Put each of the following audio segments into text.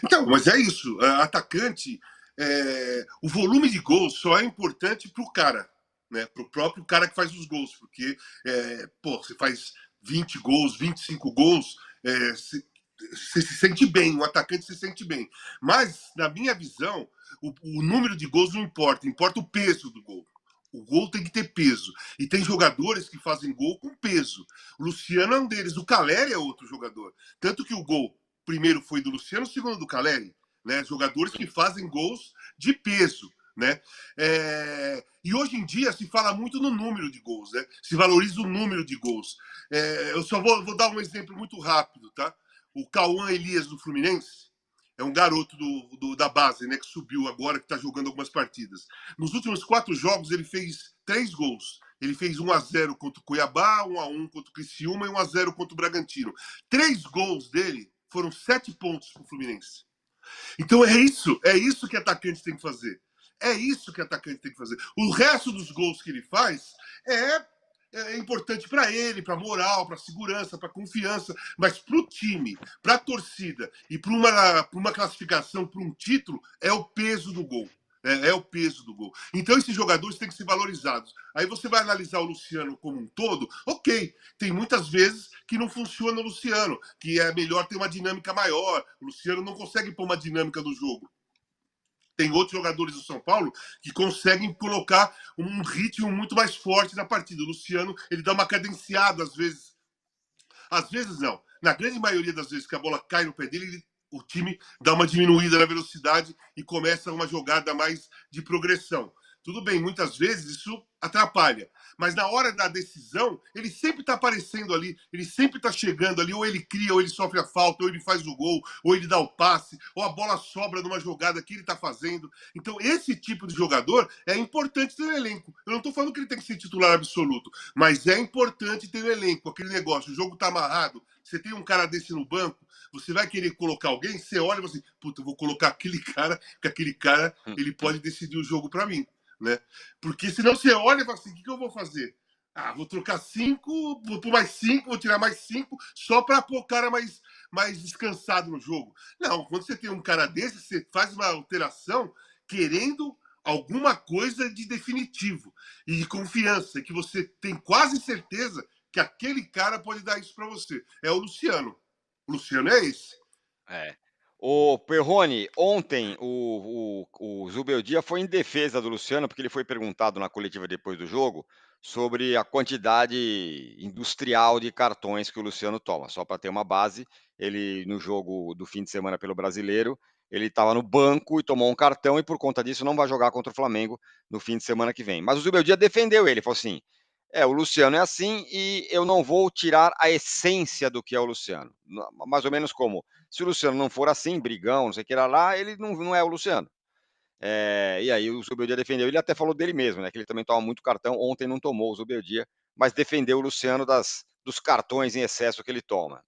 Então, mas é isso. Atacante, o volume de gols só é importante para o cara, né? Para o próprio cara que faz os gols, porque você faz 20 gols, 25 gols, você se sente bem, o atacante se sente bem. Mas, na minha visão, o número de gols não importa, importa o peso do gol. O gol tem que ter peso. E tem jogadores que fazem gol com peso. O Luciano é um deles. O Caleri é outro jogador. Tanto que o gol primeiro foi do Luciano, o segundo do Caleri. Né? Jogadores que fazem gols de peso. Né? E hoje em dia se fala muito no número de gols. Né? Se valoriza o número de gols. Eu só vou dar um exemplo muito rápido. Tá? O Cauã Elias do Fluminense é um garoto da base, né, que subiu agora, que está jogando algumas partidas. Nos últimos 4 jogos, ele fez 3 gols. Ele fez 1-0 contra o Cuiabá, 1-1 contra o Criciúma e 1-0 contra o Bragantino. 3 gols dele foram 7 pontos para o Fluminense. Então é isso que atacante tem que fazer. É isso que atacante tem que fazer. O resto dos gols que ele faz é importante para ele, para moral, para segurança, para confiança, mas para o time, para a torcida e para uma classificação, para um título, é o peso do gol. É o peso do gol. Então, esses jogadores têm que ser valorizados. Aí você vai analisar o Luciano como um todo, ok. Tem muitas vezes que não funciona o Luciano, que é melhor ter uma dinâmica maior. O Luciano não consegue pôr uma dinâmica no jogo. Tem outros jogadores do São Paulo que conseguem colocar um ritmo muito mais forte na partida. O Luciano, ele dá uma cadenciada às vezes. Às vezes não. Na grande maioria das vezes que a bola cai no pé dele, o time dá uma diminuída na velocidade e começa uma jogada mais de progressão. Tudo bem, muitas vezes isso atrapalha. Mas na hora da decisão, ele sempre está aparecendo ali, ele sempre está chegando ali, ou ele cria, ou ele sofre a falta, ou ele faz o gol, ou ele dá o passe, ou a bola sobra numa jogada que ele está fazendo. Então, esse tipo de jogador é importante ter no elenco. Eu não estou falando que ele tem que ser titular absoluto, mas é importante ter no elenco aquele negócio. O jogo está amarrado, você tem um cara desse no banco, você vai querer colocar alguém, você olha e fala assim, puta, eu vou colocar aquele cara, porque aquele cara, ele pode decidir o jogo para mim. Né? Porque senão você olha e fala assim, o que eu vou fazer? Vou trocar 5, vou pôr mais 5, vou tirar mais 5, só para pôr o cara mais descansado no jogo. Não, quando você tem um cara desse, você faz uma alteração querendo alguma coisa de definitivo e de confiança, que você tem quase certeza que aquele cara pode dar isso para você. É o Luciano. O Luciano é esse. É. O Perrone, ontem o Zubeldia foi em defesa do Luciano, porque ele foi perguntado na coletiva depois do jogo sobre a quantidade industrial de cartões que o Luciano toma. Só para ter uma base, ele no jogo do fim de semana pelo Brasileiro, ele estava no banco e tomou um cartão e por conta disso não vai jogar contra o Flamengo no fim de semana que vem. Mas o Zubeldia defendeu ele, falou assim: o Luciano é assim e eu não vou tirar a essência do que é o Luciano. Mais ou menos como se o Luciano não for assim, brigão, não sei o que lá, ele não é o Luciano. E aí o Zubeldia defendeu, ele até falou dele mesmo, né? Que ele também toma muito cartão, ontem não tomou o Zubeldia, mas defendeu o Luciano dos cartões em excesso que ele toma.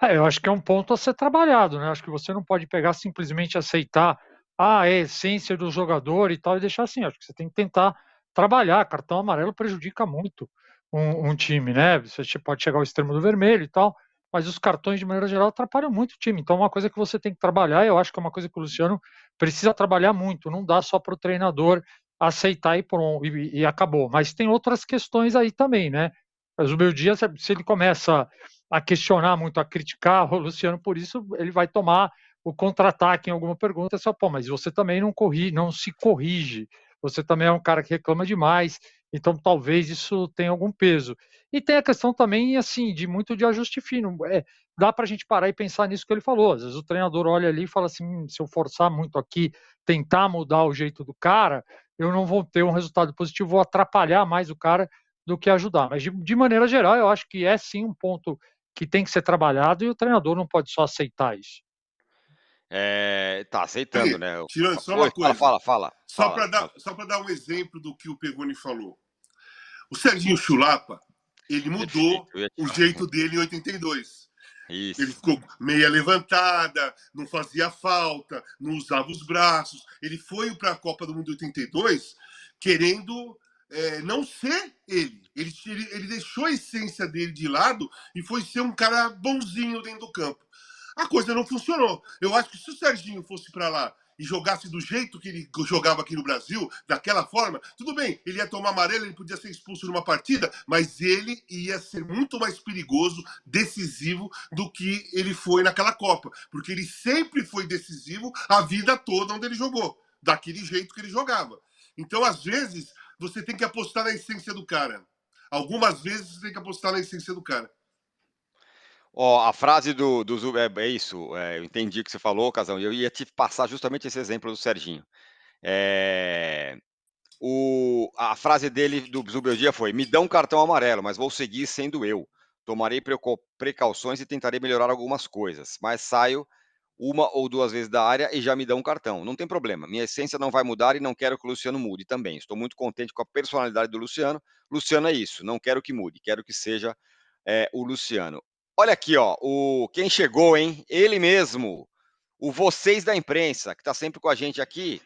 Eu acho que é um ponto a ser trabalhado, né? Acho que você não pode pegar simplesmente aceitar, é a essência do jogador e tal, e deixar assim. Acho que você tem que tentar trabalhar. Cartão amarelo prejudica muito um time, né? Você pode chegar ao extremo do vermelho e tal, mas os cartões, de maneira geral, atrapalham muito o time. Então, é uma coisa que você tem que trabalhar, e eu acho que é uma coisa que o Luciano precisa trabalhar muito. Não dá só para o treinador aceitar e pronto, e acabou. Mas tem outras questões aí também, né? Mas o meu dia, se ele começa a questionar muito, a criticar o Luciano por isso, ele vai tomar o contra-ataque em alguma pergunta, só, pô, mas você também não se corrige, você também é um cara que reclama demais, então talvez isso tenha algum peso. E tem a questão também, assim, de muito de ajuste fino, dá para a gente parar e pensar nisso que ele falou, às vezes o treinador olha ali e fala assim, se eu forçar muito aqui, tentar mudar o jeito do cara, eu não vou ter um resultado positivo, vou atrapalhar mais o cara do que ajudar. Mas de maneira geral, eu acho que é sim um ponto que tem que ser trabalhado e o treinador não pode só aceitar isso. Tá aceitando, né? Tirando só Oi, uma coisa, só fala. para dar um exemplo do que o Pegoni falou. O Serginho Chulapa, ele Perfeito, mudou eu ia te o falar. jeito dele em 82. Ele Isso. ficou meia levantada, não fazia falta, não usava os braços. Ele foi para a Copa do Mundo 82 querendo não ser ele. Ele deixou a essência dele de lado e foi ser um cara bonzinho dentro do campo. a coisa não funcionou. Eu acho que se o Serginho fosse para lá e jogasse do jeito que ele jogava aqui no Brasil, daquela forma, tudo bem, ele ia tomar amarelo, ele podia ser expulso numa partida, mas ele ia ser muito mais perigoso, decisivo, do que ele foi naquela Copa. Porque ele sempre foi decisivo a vida toda onde ele jogou, daquele jeito que ele jogava. Então, às vezes, você tem que apostar na essência do cara. Algumas vezes você tem que apostar na essência do cara. Ó, a frase do é isso, eu entendi o que você falou, Casão, e eu ia te passar justamente esse exemplo do Serginho. Eh, a frase dele, do Zubeldia, foi: "Me dão um cartão amarelo, mas vou seguir sendo eu. Tomarei precauções e tentarei melhorar algumas coisas, mas saio uma ou 2 vezes da área e já me dão um cartão. Não tem problema, minha essência não vai mudar e não quero que o Luciano mude também. Estou muito contente com a personalidade do Luciano. Luciano é isso, não quero que mude, quero que seja, o Luciano." Olha aqui, ó, quem chegou, hein? Ele mesmo, o Vocês da Imprensa, que está sempre com a gente aqui,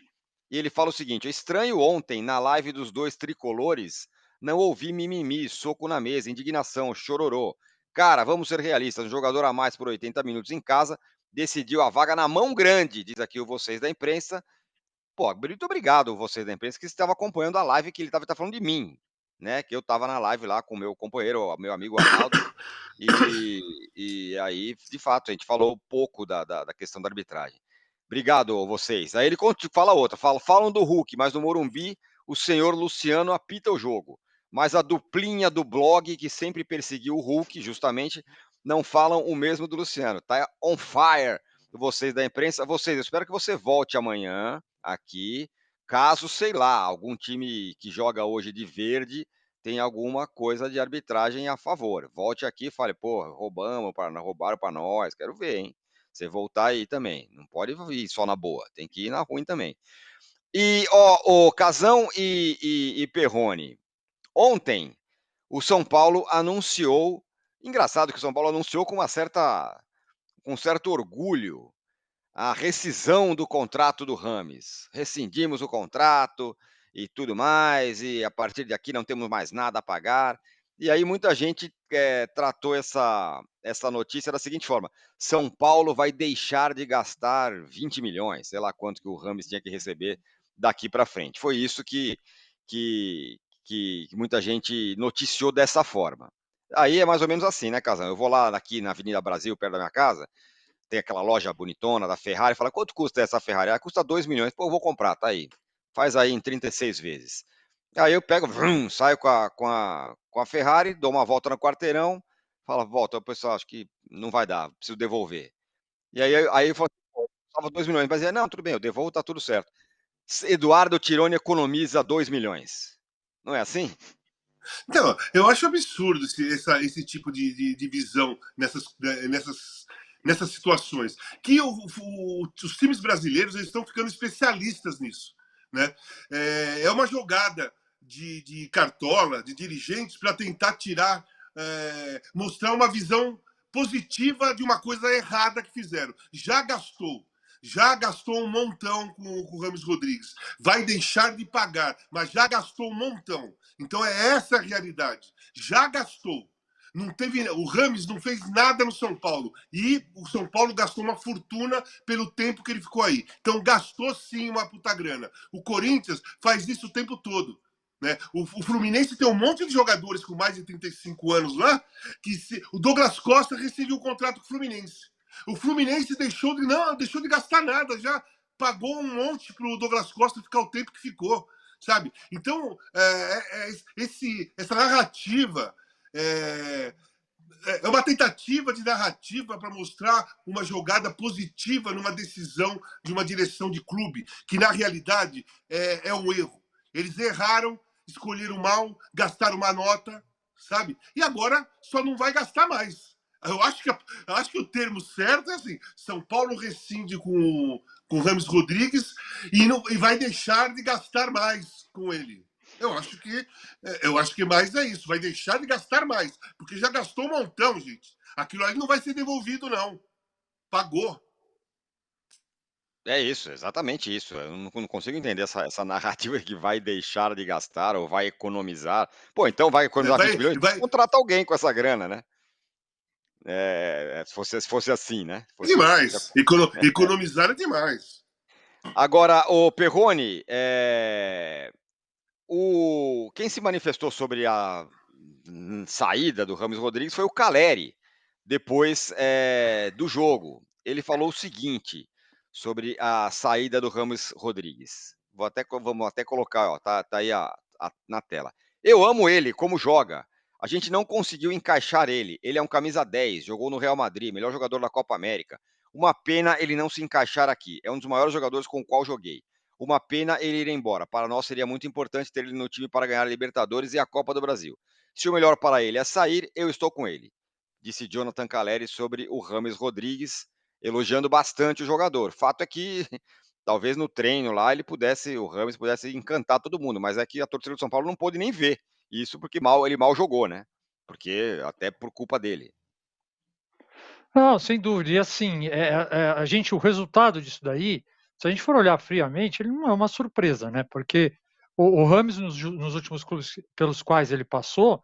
e ele fala o seguinte: "É estranho, ontem, na live dos dois tricolores, não ouvi mimimi, soco na mesa, indignação, chororô. Cara, vamos ser realistas, um jogador a mais por 80 minutos em casa decidiu a vaga na mão grande", diz aqui o Vocês da Imprensa. Pô, muito obrigado, Vocês da Imprensa, que estava acompanhando a live, que ele estava falando de mim, né? Que eu estava na live lá com o meu companheiro, meu amigo Arnaldo, e aí, de fato, a gente falou um pouco da questão da arbitragem. Obrigado, vocês. Aí ele fala outra, falam do Hulk, mas no Morumbi o senhor Luciano apita o jogo. Mas a duplinha do blog, que sempre perseguiu o Hulk, justamente, não falam o mesmo do Luciano. Tá on fire, vocês da imprensa. Vocês, eu espero que você volte amanhã aqui, caso, sei lá, algum time que joga hoje de verde tem alguma coisa de arbitragem a favor. Volte aqui e fale: "Pô, roubaram para nós", quero ver, hein. Você voltar aí também, não pode ir só na boa, tem que ir na ruim também. E, ó, Casão e Perrone, ontem o São Paulo anunciou, engraçado que o São Paulo anunciou com um certo orgulho, a rescisão do contrato do Rames. Rescindimos o contrato e tudo mais, e a partir de aqui não temos mais nada a pagar. E aí muita gente tratou essa notícia da seguinte forma: São Paulo vai deixar de gastar 20 milhões, sei lá quanto que o Rames tinha que receber daqui para frente. Foi isso que, que muita gente noticiou dessa forma. Aí é mais ou menos assim, né, Casão? Eu vou lá aqui na Avenida Brasil, perto da minha casa, tem aquela loja bonitona da Ferrari, fala: "Quanto custa essa Ferrari?" "Ah, custa 2 milhões." "Pô, eu vou comprar, tá aí. Faz aí em 36 vezes." Aí eu pego, vrum, saio com a Ferrari, dou uma volta no quarteirão, falo: "Volta, o pessoal, acho que não vai dar, preciso devolver." E aí eu falo: "Pô, custava 2 milhões." Mas é: "Não, tudo bem, eu devolvo, tá tudo certo." Eduardo Tironi economiza 2 milhões. Não é assim? Então, eu acho absurdo esse tipo de visão nessas situações. Que os times brasileiros eles estão ficando especialistas nisso. Né? É uma jogada de cartola, de dirigentes, para tentar mostrar uma visão positiva de uma coisa errada que fizeram. Já gastou um montão com o Ramos Rodrigues. Vai deixar de pagar, mas já gastou um montão. Então é essa a realidade. Já gastou. Não teve, o Rames não fez nada no São Paulo. E o São Paulo gastou uma fortuna pelo tempo que ele ficou aí. Então gastou sim uma puta grana. O Corinthians faz isso o tempo todo. Né? O Fluminense tem um monte de jogadores com mais de 35 anos lá. O Douglas Costa recebeu um contrato com o Fluminense. O Fluminense deixou de gastar nada, já pagou um monte pro Douglas Costa ficar o tempo que ficou, sabe? Então, essa narrativa é uma tentativa de narrativa para mostrar uma jogada positiva numa decisão de uma direção de clube, que na realidade é um erro. Eles erraram, escolheram mal, gastaram uma nota, sabe? E agora só não vai gastar mais. Eu acho que o termo certo é assim: São Paulo rescinde com o Rames Rodrigues e vai deixar de gastar mais com ele. Eu acho que mais é isso, vai deixar de gastar mais, porque já gastou um montão, gente. Aquilo aí não vai ser devolvido, não. Pagou. É isso, exatamente isso. Eu não consigo entender essa narrativa que vai deixar de gastar ou vai economizar. Pô, então vai economizar 20 milhões? Vai, Contrata alguém com essa grana, né? Se fosse assim, né? É Se fosse demais. Economizar é demais. agora, o Perrone, quem se manifestou sobre a saída do Rames Rodrigues foi o Caleri, depois, do jogo. Ele falou o seguinte sobre a saída do Rames Rodrigues. Vamos até colocar, ó, tá aí na tela. "Eu amo ele, como joga. A gente não conseguiu encaixar ele. Ele é um camisa 10, jogou no Real Madrid, melhor jogador da Copa América. Uma pena ele não se encaixar aqui. É um dos maiores jogadores com o qual joguei. Uma pena ele ir embora. Para nós seria muito importante ter ele no time para ganhar a Libertadores e a Copa do Brasil. Se o melhor para ele é sair, eu estou com ele", disse Jonathan Caleri sobre o Rames Rodrigues, elogiando bastante o jogador. Fato é que talvez no treino lá o Rames pudesse encantar todo mundo, mas é que a torcida do São Paulo não pôde nem ver. Isso porque ele mal jogou, né? Porque até por culpa dele. Não, sem dúvida. E assim, o resultado disso daí, se a gente for olhar friamente, ele não é uma surpresa, né? Porque o Rames nos últimos clubes pelos quais ele passou,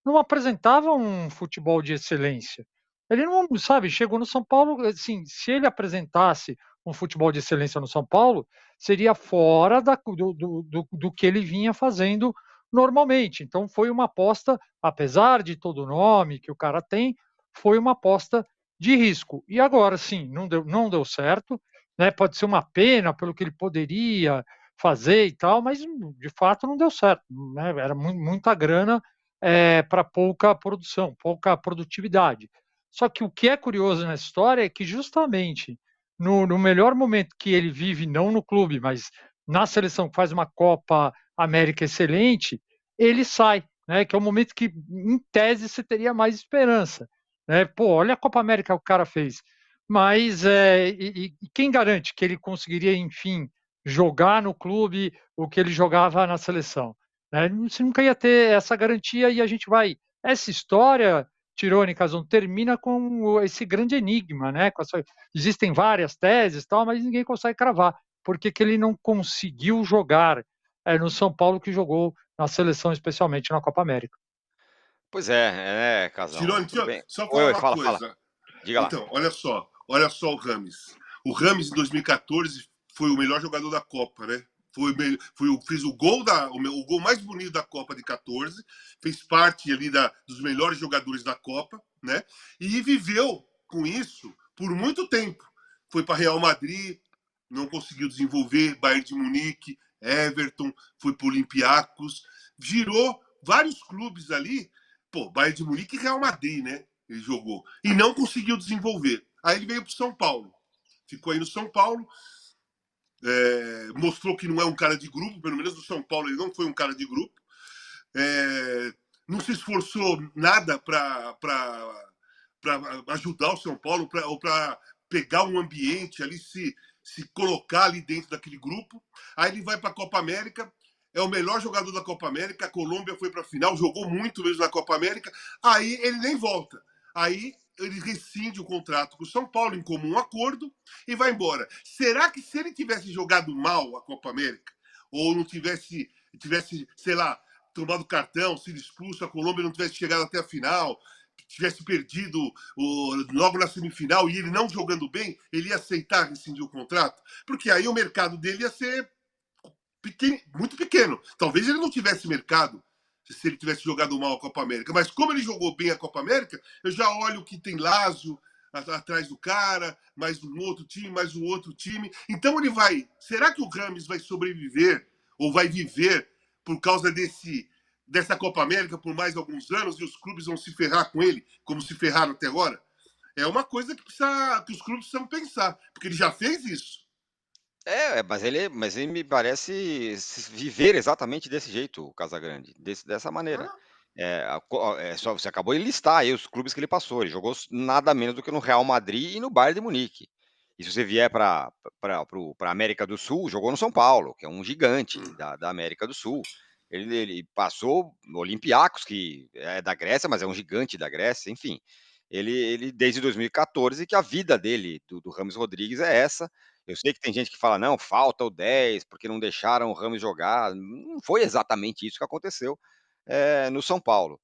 não apresentava um futebol de excelência. Ele não, sabe, chegou no São Paulo, assim, se ele apresentasse um futebol de excelência no São Paulo, seria fora do que ele vinha fazendo normalmente. Então foi uma aposta, apesar de todo o nome que o cara tem, foi uma aposta de risco. E agora sim, não deu certo, né? Pode ser uma pena pelo que ele poderia fazer e tal, mas de fato não deu certo, né? Era muita grana para pouca produção, pouca produtividade. Só que o que é curioso nessa história é que justamente no melhor momento que ele vive, não no clube, mas na seleção que faz uma Copa América excelente, ele sai, né? Que é o momento que, em tese, você teria mais esperança. Né? Pô, olha a Copa América que o cara fez. Mas e quem garante que ele conseguiria, enfim, jogar no clube o que ele jogava na seleção? Né? Você nunca ia ter essa garantia e a gente vai. Essa história, Tirone Casão, termina com esse grande enigma, né? Existem várias teses, tal, mas ninguém consegue cravar. Por que ele não conseguiu jogar no São Paulo que jogou na seleção, especialmente na Copa América? Pois é, Casão. Tirone, Tudo deixa eu bem. só Oi, falar oi, uma fala, fala. coisa. Diga lá. Então, olha só o Rames. O Rames, em 2014, foi o melhor jogador da Copa, né? Fez o gol mais bonito da Copa de 14, fez parte ali dos melhores jogadores da Copa, né? E viveu com isso por muito tempo. Foi para Real Madrid, não conseguiu desenvolver, Bayern de Munique, Everton, foi para Olympiacos, girou vários clubes ali, pô, Bayern de Munique e Real Madrid, né? Ele jogou e não conseguiu desenvolver. Aí ele veio para São Paulo, ficou aí no São Paulo, mostrou que não é um cara de grupo, pelo menos no São Paulo ele não foi um cara de grupo, não se esforçou nada para ajudar o São Paulo ou para pegar um ambiente ali, se colocar ali dentro daquele grupo. Aí ele vai para a Copa América, é o melhor jogador da Copa América, a Colômbia foi para a final, jogou muito mesmo na Copa América, aí ele nem volta. Aí ele rescinde o contrato com o São Paulo em comum acordo e vai embora. Será que se ele tivesse jogado mal a Copa América, ou não tivesse, sei lá, tomado cartão, sido expulso, a Colômbia não tivesse chegado até a final, tivesse perdido logo na semifinal e ele não jogando bem, ele ia aceitar rescindir o contrato? Porque aí o mercado dele ia ser muito pequeno. Talvez ele não tivesse mercado se ele tivesse jogado mal a Copa América. Mas como ele jogou bem a Copa América, eu já olho que tem Lazio atrás do cara, mais um outro time, mais um outro time. Então ele vai. Será que o Rames vai sobreviver ou vai viver por causa dessa Copa América por mais alguns anos e os clubes vão se ferrar com ele, como se ferraram até agora? É uma coisa que os clubes precisam pensar, porque ele já fez isso. Mas ele me parece viver exatamente desse jeito, o Casagrande, dessa maneira. Ah, Só você acabou de listar aí os clubes que ele passou. Ele jogou nada menos do que no Real Madrid e no Bayern de Munique. E se você vier para a América do Sul, jogou no São Paulo, que é um gigante da América do Sul. Ele passou no Olympiacos, que é da Grécia, mas é um gigante da Grécia, enfim. Ele desde 2014, que a vida dele, do Rames Rodrigues, é essa. Eu sei que tem gente que fala, não, falta o 10, porque não deixaram o Rames jogar. Não foi exatamente isso que aconteceu no São Paulo.